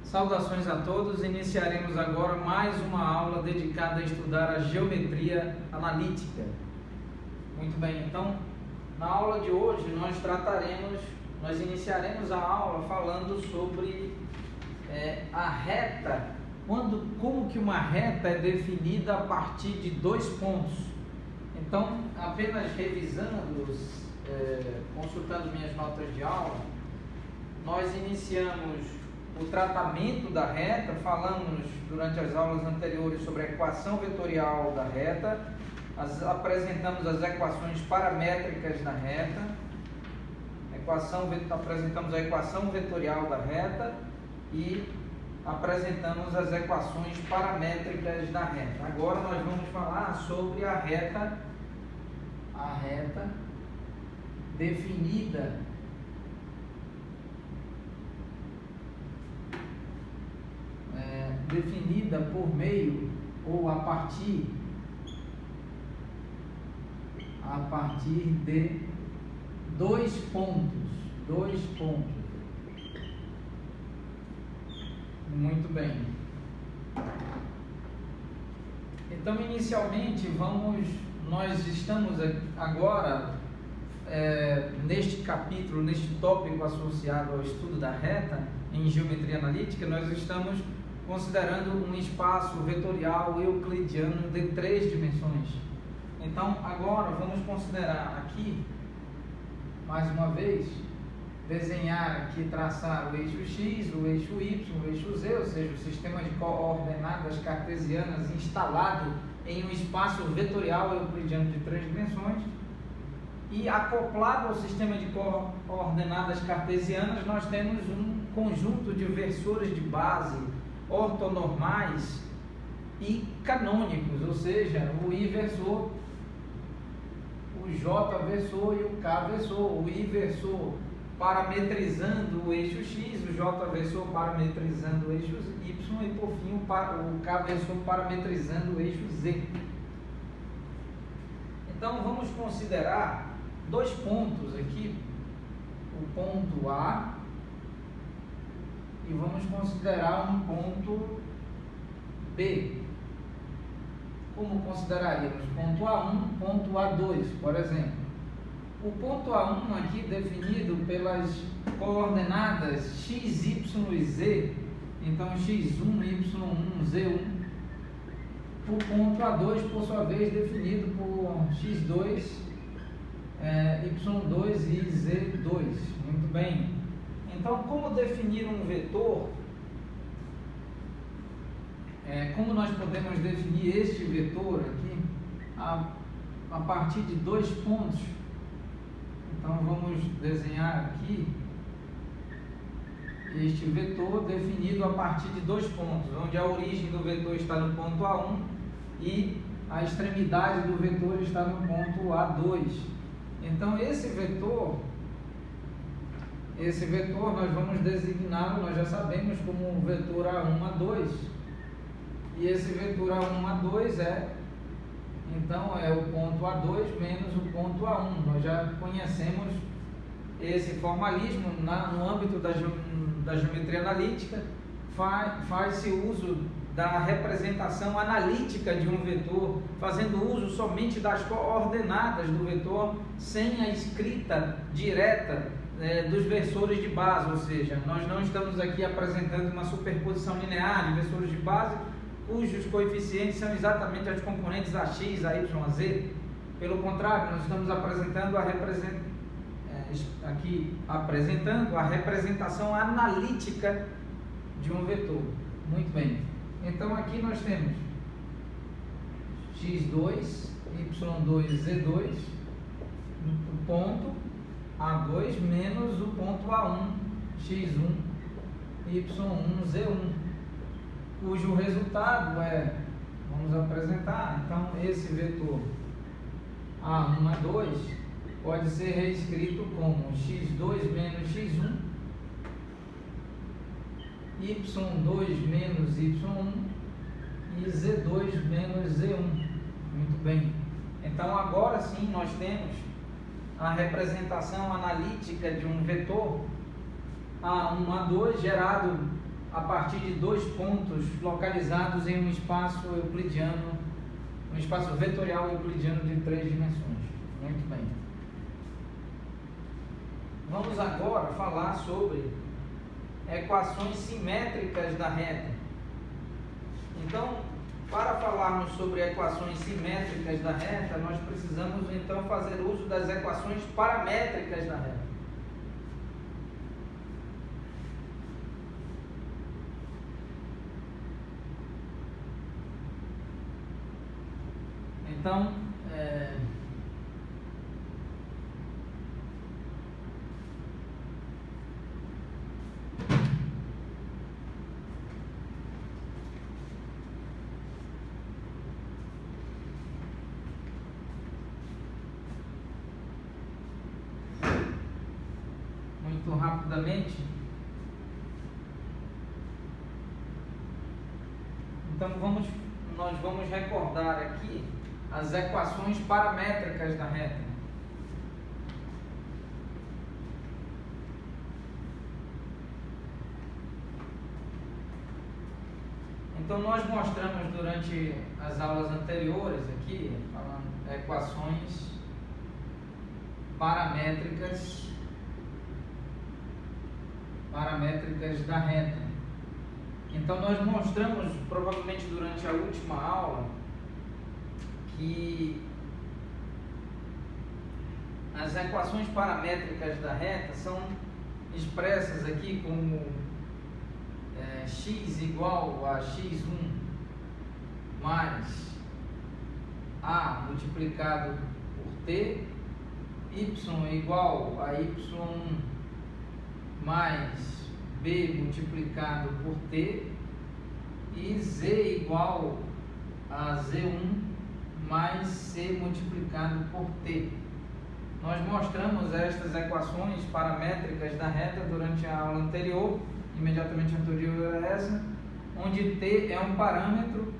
Saudações a todos, iniciaremos agora mais uma aula dedicada a estudar a geometria analítica. Muito bem, então na aula de hoje nós iniciaremos a aula falando sobre a reta, como que uma reta é definida a partir de dois pontos. Então, apenas revisando, consultando minhas notas de aula, nós iniciamos o tratamento da reta, falamos durante as aulas anteriores sobre a equação vetorial da reta, apresentamos as equações paramétricas da reta, apresentamos a equação vetorial da reta e apresentamos as equações paramétricas da reta. Agora nós vamos falar sobre a reta definida por meio ou a partir de dois pontos. Muito bem. Então, inicialmente, nós estamos agora neste capítulo, neste tópico associado ao estudo da reta em geometria analítica, nós estamos considerando um espaço vetorial euclidiano de 3 dimensões. Então, agora vamos considerar aqui, mais uma vez, desenhar aqui, traçar o eixo X, o eixo Y, o eixo Z, ou seja, o sistema de coordenadas cartesianas instalado em um espaço vetorial euclidiano de 3 dimensões. E acoplado ao sistema de coordenadas cartesianas, nós temos um conjunto de versores de base ortonormais e canônicos, ou seja, o I versor, o J versor e o K versor. O I versor parametrizando o eixo X, o J versor parametrizando o eixo Y e, por fim, o K versor parametrizando o eixo Z. Então, vamos considerar dois pontos aqui, o ponto A, e vamos considerar um ponto B. Como consideraríamos? Ponto A1, ponto A2, por exemplo. O ponto A1 aqui definido pelas coordenadas x, y e z, então x1, y1, z1. O ponto A2, por sua vez, definido por x2, y2 e z2. Muito bem. Então, como definir um vetor? Como nós podemos definir este vetor aqui a partir de dois pontos? Então, vamos desenhar aqui este vetor definido a partir de dois pontos, onde a origem do vetor está no ponto A1 e a extremidade do vetor está no ponto A2. Então, esse vetor nós vamos designá-lo, nós já sabemos, como o vetor A1, A2. E esse vetor A1, A2 então é o ponto A2 menos o ponto A1. Nós já conhecemos esse formalismo no âmbito da geometria analítica. Faz-se uso da representação analítica de um vetor, fazendo uso somente das coordenadas do vetor, sem a escrita direta dos versores de base, ou seja, nós não estamos aqui apresentando uma superposição linear de versores de base, cujos coeficientes são exatamente as componentes AX, AY, AZ. Pelo contrário, nós estamos apresentando a representação analítica de um vetor. Muito bem. Então, aqui nós temos x2, y2, z2, o ponto A2 menos o ponto A1, x1, y1, z1, cujo resultado vamos apresentar, então, esse vetor A1, A2 pode ser reescrito como x2 menos x1, y2 menos y1 e z2 menos z1. Muito bem. Então, agora sim, nós temos a representação analítica de um vetor A1, A2 gerado a partir de dois pontos localizados em um espaço euclidiano, um espaço vetorial euclidiano de 3 dimensões. Muito bem. Vamos agora falar sobre equações simétricas da reta. Então, para falarmos sobre equações simétricas da reta, nós precisamos então fazer uso das equações paramétricas da reta. Então, muito rapidamente, então nós vamos recordar aqui as equações paramétricas da reta. Então nós mostramos durante as aulas anteriores aqui, falando equações paramétricas da reta. Então nós mostramos, provavelmente durante a última aula, que as equações paramétricas da reta são expressas aqui como x igual a x1 mais a multiplicado por t, y igual a y1 mais b multiplicado por t e z igual a z1 mais c multiplicado por t. Nós mostramos estas equações paramétricas da reta durante a aula anterior, imediatamente anterior a essa, onde t é um parâmetro,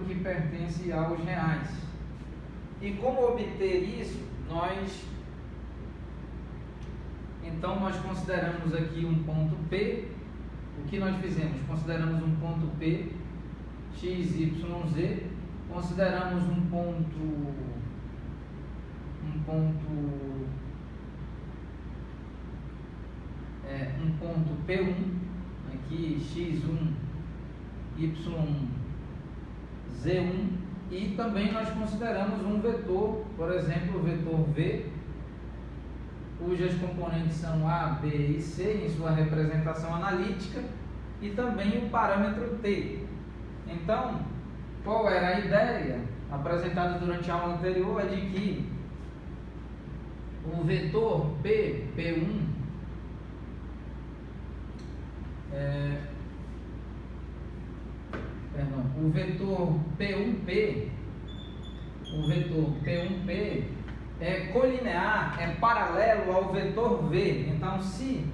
que pertence aos reais. E como obter isso? Então nós consideramos aqui um ponto P. O que nós fizemos? Consideramos um ponto P, x, y, z. Consideramos um ponto P1, aqui x1, y1, z1, e também nós consideramos um vetor, por exemplo, o vetor v, cujas componentes são a, b e c em sua representação analítica, e também o parâmetro t. Então, qual era a ideia apresentada durante a aula anterior? É de que o vetor P1, o vetor P1P é colinear, é paralelo ao vetor V. Então, se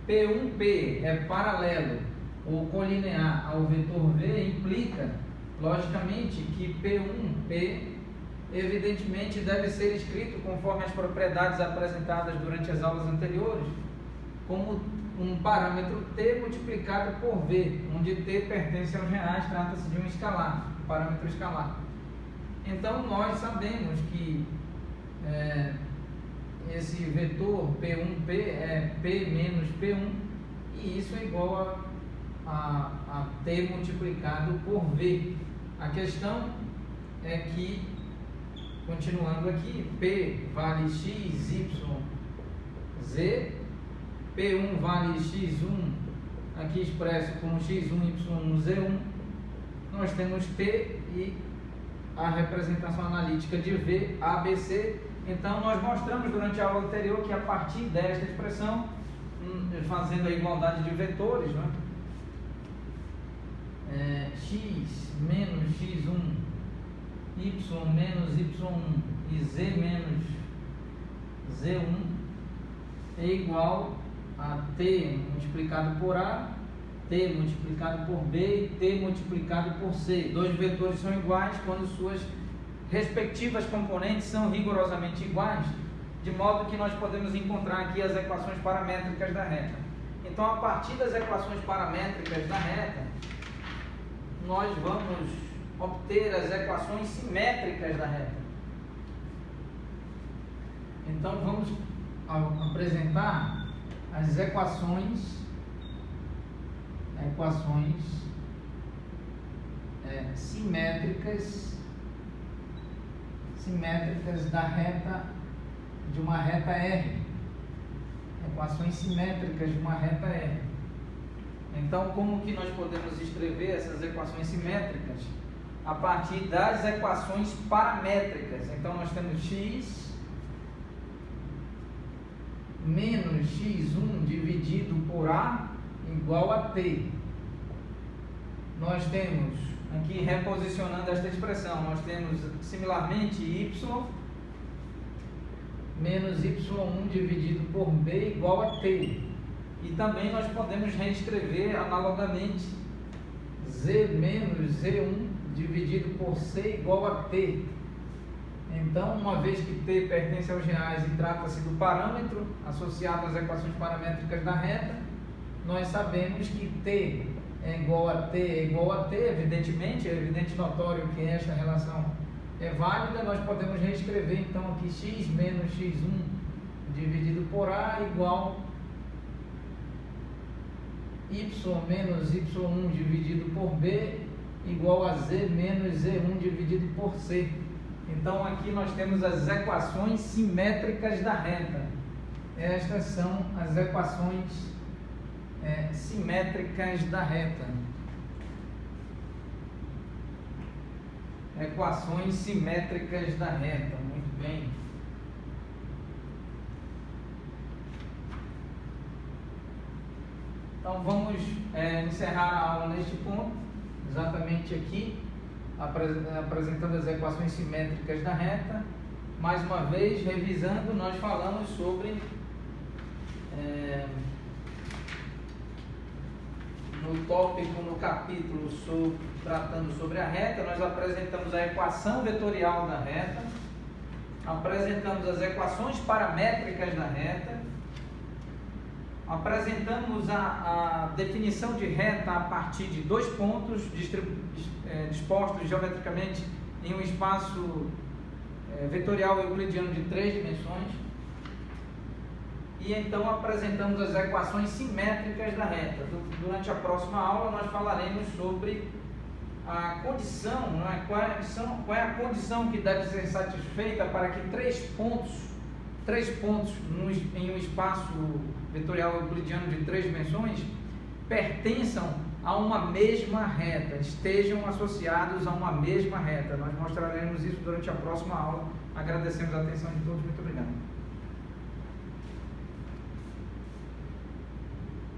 P1P é paralelo ou colinear ao vetor V, implica, logicamente, que P1P evidentemente deve ser escrito conforme as propriedades apresentadas durante as aulas anteriores, como um parâmetro t multiplicado por v, onde t pertence aos reais, trata-se de um escalar, parâmetro escalar. Então nós sabemos que esse vetor P1P é P menos P1, e isso é igual a t multiplicado por v. A questão é que, continuando aqui, P vale x, y, z, P1 vale x1, aqui expresso como x1, y1, z1, nós temos t e a representação analítica de v, a, b, c. Então nós mostramos durante a aula anterior que a partir desta expressão, fazendo a igualdade de vetores, né? X menos x1, y menos y1 e z menos z1 é igual a t multiplicado por a, t multiplicado por b e t multiplicado por c. Dois vetores são iguais quando suas respectivas componentes são rigorosamente iguais, de modo que nós podemos encontrar aqui as equações paramétricas da reta. Então, a partir das equações paramétricas da reta, nós vamos obter as equações simétricas da reta. Então, vamos apresentar as equações simétricas da reta, de uma reta R. Equações simétricas de uma reta R. Então, como que nós podemos escrever essas equações simétricas? A partir das equações paramétricas. Então, nós temos x menos x1 dividido por a igual a t. Nós temos, aqui reposicionando esta expressão, nós temos similarmente y menos y1 dividido por b igual a t. E também nós podemos reescrever analogamente z menos z1 dividido por c igual a t. Então, uma vez que t pertence aos reais e trata-se do parâmetro associado às equações paramétricas da reta, nós sabemos que t é igual a t, evidentemente, é evidente e notório que esta relação é válida. Nós podemos reescrever então aqui x menos x1 dividido por a igual y menos y1 dividido por b igual a z menos z1 dividido por c. Então aqui nós temos as equações simétricas da reta. Estas são as equações simétricas da reta. Equações simétricas da reta. Muito bem. Então vamos encerrar a aula neste ponto, exatamente aqui, apresentando as equações simétricas da reta. Mais uma vez, revisando, nós falamos sobre no tópico, no capítulo tratando sobre a reta, nós apresentamos a equação vetorial da reta, apresentamos as equações paramétricas da reta, apresentamos a definição de reta a partir de dois pontos dispostos geometricamente em um espaço vetorial euclidiano de 3 dimensões. E então apresentamos as equações simétricas da reta. Durante a próxima aula nós falaremos sobre a condição, não é? Qual é a condição que deve ser satisfeita para que três pontos em um espaço vetorial euclidiano de 3 dimensões pertençam a uma mesma reta, estejam associados a uma mesma reta. Nós mostraremos isso durante a próxima aula. Agradecemos a atenção de todos. Muito obrigado.